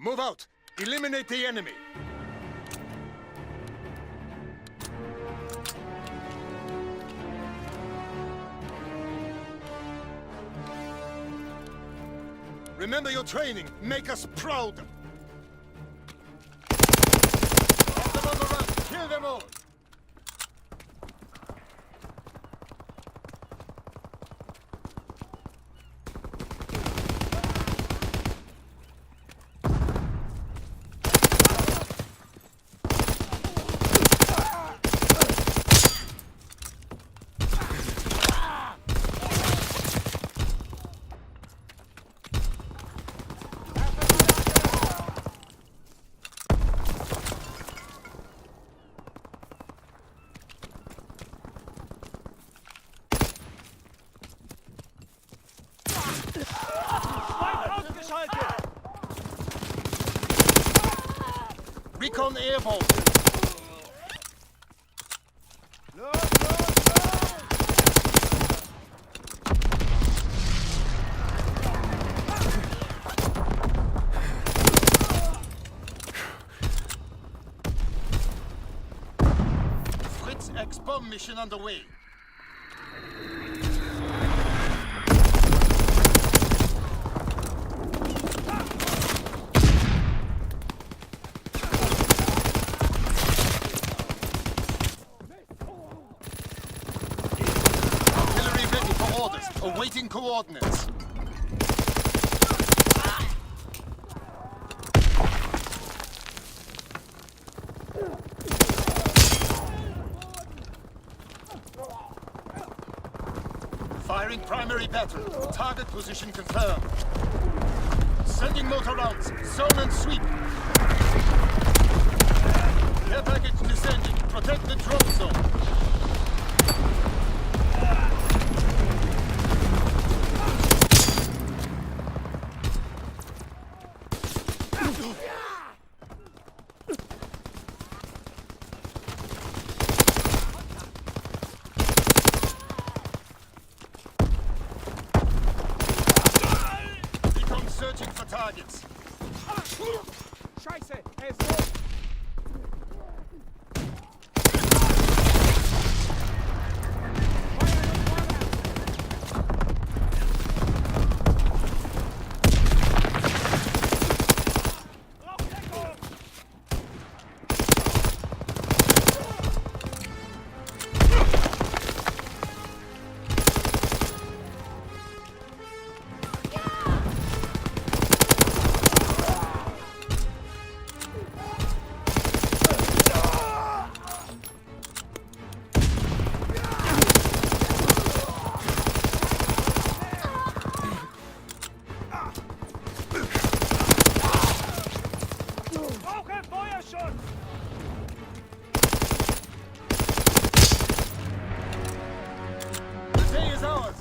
Move out. Eliminate the enemy. Remember your training. Make us proud. Get them on the run. Kill them all. Recon airborne. Fritz X-bomb mission underway. Awaiting coordinates. Firing primary battery. Target position confirmed. Sending motor rounds. Zone and sweep. Care package descending. Protect the drone zone. Searching for targets. Scheiße, er ist tot. The day is ours.